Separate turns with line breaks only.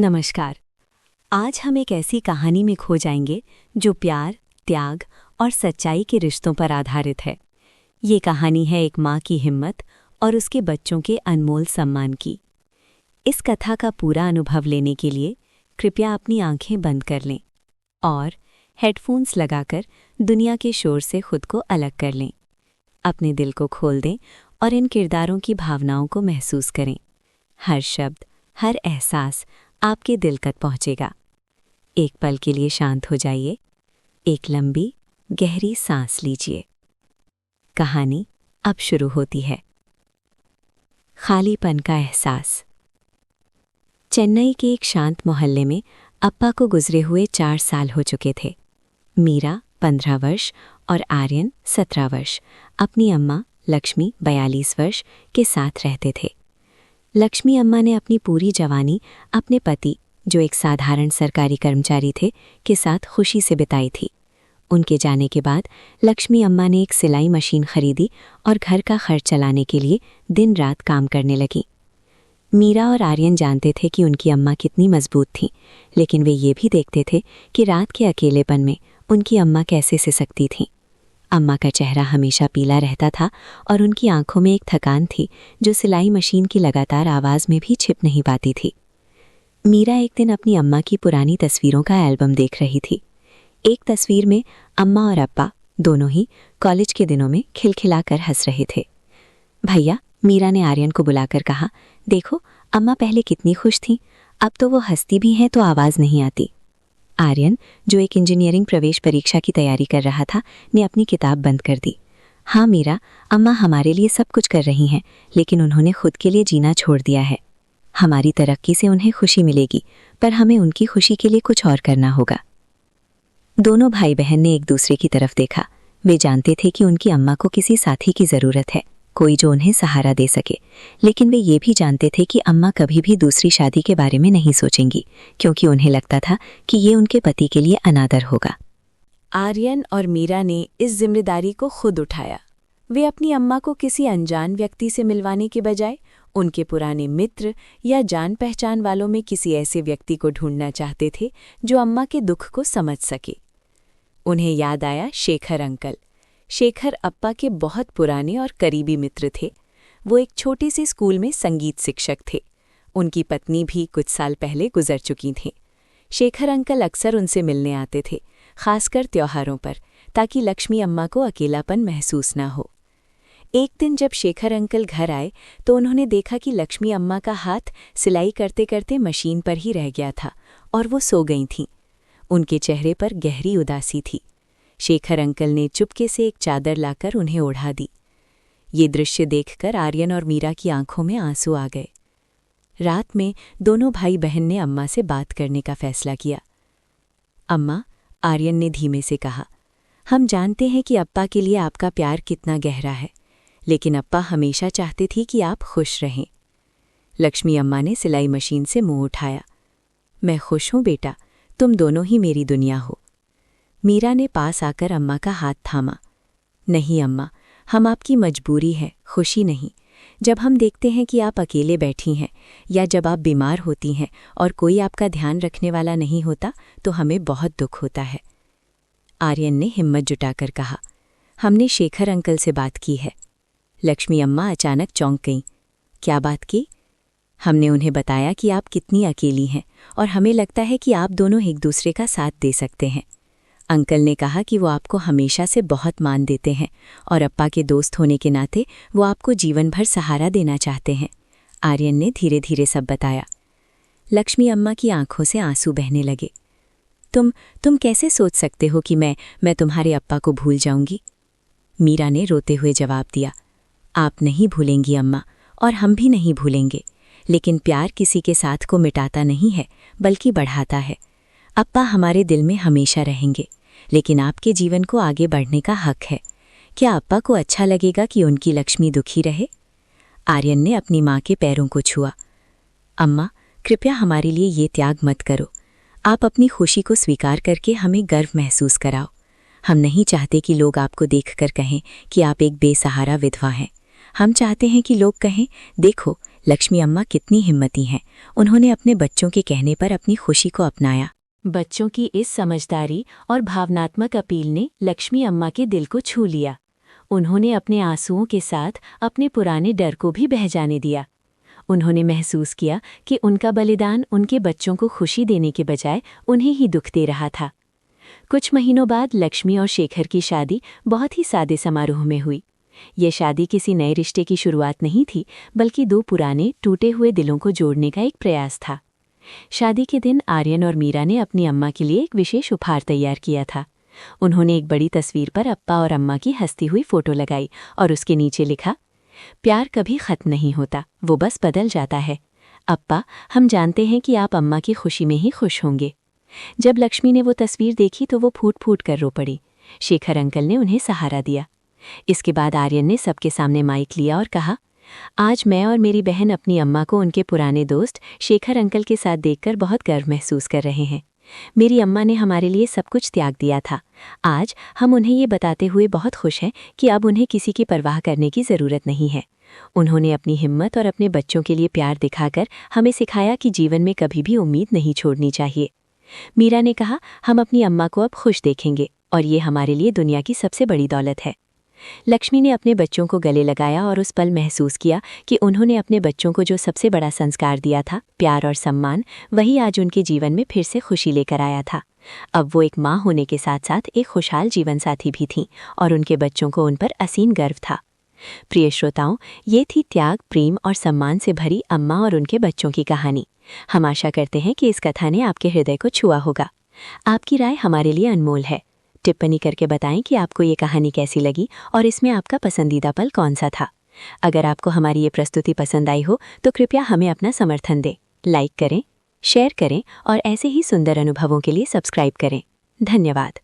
नमस्कार। आज हम एक ऐसी कहानी में खो जाएंगे जो प्यार, त्याग और सच्चाई के रिश्तों पर आधारित है। ये कहानी है एक माँ की हिम्मत और उसके बच्चों के अनमोल सम्मान की। इस कथा का पूरा अनुभव लेने के लिए कृपया अपनी आंखें बंद कर लें और हेडफोन्स लगाकर दुनिया के शोर से खुद को अलग कर लें। अपने दिल को खोल दें और इन किरदारों की भावनाओं को महसूस करें। हर शब्द, हर एहसास आपके दिल तक पहुंचेगा। एक पल के लिए शांत हो जाइए, एक लंबी गहरी सांस लीजिए। कहानी अब शुरू होती है। खालीपन का एहसास। चेन्नई के एक शांत मोहल्ले में अप्पा को गुजरे हुए 4 साल हो चुके थे। मीरा 15 वर्ष और आर्यन 17 वर्ष अपनी अम्मा लक्ष्मी 42 वर्ष के साथ रहते थे। लक्ष्मी अम्मा ने अपनी पूरी जवानी अपने पति, जो एक साधारण सरकारी कर्मचारी थे, के साथ खुशी से बिताई थी। उनके जाने के बाद लक्ष्मी अम्मा ने एक सिलाई मशीन खरीदी और घर का खर्च चलाने के लिए दिन रात काम करने लगी। मीरा और आर्यन जानते थे कि उनकी अम्मा कितनी मजबूत थीं, लेकिन वे ये भी देखते थे कि रात के अकेलेपन में उनकी अम्मा कैसे सिसकती थीं। अम्मा का चेहरा हमेशा पीला रहता था और उनकी आंखों में एक थकान थी जो सिलाई मशीन की लगातार आवाज़ में भी छिप नहीं पाती थी। मीरा एक दिन अपनी अम्मा की पुरानी तस्वीरों का एल्बम देख रही थी। एक तस्वीर में अम्मा और अप्पा दोनों ही कॉलेज के दिनों में खिलखिलाकर हंस रहे थे। भैया, मीरा ने आर्यन को बुलाकर कहा, देखो अम्मा पहले कितनी खुश थीं, अब तो वो हंसती भी हैं तो आवाज़ नहीं आती। आर्यन, जो एक इंजीनियरिंग प्रवेश परीक्षा की तैयारी कर रहा था, ने अपनी किताब बंद कर दी। हाँ मीरा, अम्मा हमारे लिए सब कुछ कर रही हैं, लेकिन उन्होंने खुद के लिए जीना छोड़ दिया है। हमारी तरक्की से उन्हें खुशी मिलेगी, पर हमें उनकी खुशी के लिए कुछ और करना होगा। दोनों भाई बहन ने एक दूसरे की तरफ देखा। वे जानते थे कि उनकी अम्मा को किसी साथी की ज़रूरत है, कोई जो उन्हें सहारा दे सके, लेकिन वे ये भी जानते थे कि अम्मा कभी भी दूसरी शादी के बारे में नहीं सोचेंगी, क्योंकि उन्हें लगता था कि ये उनके पति के लिए अनादर होगा।
आर्यन और मीरा ने इस जिम्मेदारी को खुद उठाया। वे अपनी अम्मा को किसी अनजान व्यक्ति से मिलवाने के बजाय उनके पुराने मित्र या जान पहचान वालों में किसी ऐसे व्यक्ति को ढूंढना चाहते थे जो अम्मा के दुख को समझ सके। उन्हें याद आया शेखर अंकल। शेखर अप्पा के बहुत पुराने और करीबी मित्र थे। वो एक छोटे से स्कूल में संगीत शिक्षक थे। उनकी पत्नी भी कुछ साल पहले गुजर चुकी थीं। शेखर अंकल अक्सर उनसे मिलने आते थे, खासकर त्योहारों पर, ताकि लक्ष्मी अम्मा को अकेलापन महसूस ना हो। एक दिन जब शेखर अंकल घर आए तो उन्होंने देखा कि लक्ष्मी अम्मा का हाथ सिलाई करते करते मशीन पर ही रह गया था और वो सो गई थीं। उनके चेहरे पर गहरी उदासी थी। शेखर अंकल ने चुपके से एक चादर लाकर उन्हें ओढ़ा दी। ये दृश्य देखकर आर्यन और मीरा की आंखों में आंसू आ गए। रात में दोनों भाई बहन ने अम्मा से बात करने का फैसला किया। अम्मा, आर्यन ने धीमे से कहा, हम जानते हैं कि अप्पा के लिए आपका प्यार कितना गहरा है, लेकिन अप्पा हमेशा चाहते थी कि आप खुश रहें। लक्ष्मी अम्मा ने सिलाई मशीन से मुंह उठाया। मैं खुश हूं बेटा, तुम दोनों ही मेरी दुनिया हो। मीरा ने पास आकर अम्मा का हाथ थामा। नहीं अम्मा, हम आपकी मजबूरी है, खुशी नहीं। जब हम देखते हैं कि आप अकेले बैठी हैं या जब आप बीमार होती हैं और कोई आपका ध्यान रखने वाला नहीं होता, तो हमें बहुत दुख होता है। आर्यन ने हिम्मत जुटाकर कहा, हमने शेखर अंकल से बात की है। लक्ष्मी अम्मा अचानक चौंक गईं। क्या बात की? हमने उन्हें बताया कि आप कितनी अकेली हैं और हमें लगता है कि आप दोनों एक दूसरे का साथ दे सकते हैं। अंकल ने कहा कि वो आपको हमेशा से बहुत मान देते हैं और अप्पा के दोस्त होने के नाते वो आपको जीवन भर सहारा देना चाहते हैं। आर्यन ने धीरे धीरे सब बताया। लक्ष्मी अम्मा की आंखों से आंसू बहने लगे। तुम कैसे सोच सकते हो कि मैं तुम्हारे अप्पा को भूल जाऊंगी? मीरा ने रोते हुए जवाब दिया। आप नहीं भूलेंगी अम्मा, और हम भी नहीं भूलेंगे, लेकिन प्यार किसी के साथ को मिटाता नहीं है, बल्कि बढ़ाता है। अप्पा हमारे दिल में हमेशा रहेंगे, लेकिन आपके जीवन को आगे बढ़ने का हक है। क्या अप्पा को अच्छा लगेगा कि उनकी लक्ष्मी दुखी रहे? आर्यन ने अपनी माँ के पैरों को छुआ। अम्मा, कृपया हमारे लिए ये त्याग मत करो। आप अपनी खुशी को स्वीकार करके हमें गर्व महसूस कराओ। हम नहीं चाहते कि लोग आपको देखकर कहें कि आप एक बेसहारा विधवा हैं। हम चाहते हैं कि लोग कहें, देखो
लक्ष्मी अम्मा कितनी हिम्मती हैं, उन्होंने अपने बच्चों के कहने पर अपनी खुशी को अपनाया।
बच्चों की इस समझदारी और भावनात्मक अपील ने लक्ष्मी अम्मा के दिल को छू लिया। उन्होंने अपने आंसुओं के साथ अपने पुराने डर को भी बह जाने दिया। उन्होंने महसूस किया कि उनका बलिदान उनके बच्चों को खुशी देने के बजाय उन्हें ही दुख दे रहा था। कुछ महीनों बाद लक्ष्मी और शेखर की शादी बहुत ही सादे समारोह में हुई। ये शादी किसी नए रिश्ते की शुरुआत नहीं थी, बल्कि दो पुराने टूटे हुए दिलों को जोड़ने का एक प्रयास था। शादी के दिन आर्यन और मीरा ने अपनी अम्मा के लिए एक विशेष उपहार तैयार किया था। उन्होंने एक बड़ी तस्वीर पर अप्पा और अम्मा की हंसती हुई फोटो लगाई और उसके नीचे लिखा, प्यार कभी खत्म नहीं होता, वो बस बदल जाता है। अप्पा, हम जानते हैं कि आप अम्मा की खुशी में ही खुश होंगे। जब लक्ष्मी ने वो तस्वीर देखी तो वो फूट फूट कर रो पड़ी। शेखर अंकल ने उन्हें सहारा दिया। इसके बाद आर्यन ने सबके सामने माइक लिया और कहा, आज मैं और मेरी बहन अपनी अम्मा को उनके पुराने दोस्त शेखर अंकल के साथ देखकर बहुत गर्व महसूस कर रहे हैं। मेरी अम्मा ने हमारे लिए सब कुछ त्याग दिया था। आज हम उन्हें ये बताते हुए बहुत खुश हैं कि अब उन्हें किसी की परवाह करने की ज़रूरत नहीं है। उन्होंने अपनी हिम्मत और अपने बच्चों के लिए प्यार दिखाकर हमें सिखाया कि जीवन में कभी भी उम्मीद नहीं छोड़नी चाहिए। मीरा ने कहा, हम अपनी अम्मा को अब खुश देखेंगे और ये हमारे लिए दुनिया की सबसे बड़ी दौलत है। लक्ष्मी ने अपने बच्चों को गले लगाया और उस पल महसूस किया कि उन्होंने अपने बच्चों को जो सबसे बड़ा संस्कार दिया था, प्यार और सम्मान, वही आज उनके जीवन में फिर से खुशी लेकर आया था। अब वो एक माँ होने के साथ साथ एक खुशहाल जीवनसाथी भी थीं और उनके बच्चों को उन पर असीम गर्व था। प्रिय श्रोताओं, ये थी त्याग, प्रेम और सम्मान से भरी अम्मा और उनके बच्चों की कहानी। हम आशा करते हैं कि इस कथा ने आपके हृदय को छुआ होगा। आपकी राय हमारे लिए अनमोल है। टिप्पणी करके बताएं कि आपको ये कहानी कैसी लगी और इसमें आपका पसंदीदा पल कौन सा था। अगर आपको हमारी ये प्रस्तुति पसंद आई हो तो कृपया हमें अपना समर्थन दें, लाइक करें, शेयर करें और ऐसे ही सुंदर अनुभवों के लिए सब्सक्राइब करें। धन्यवाद।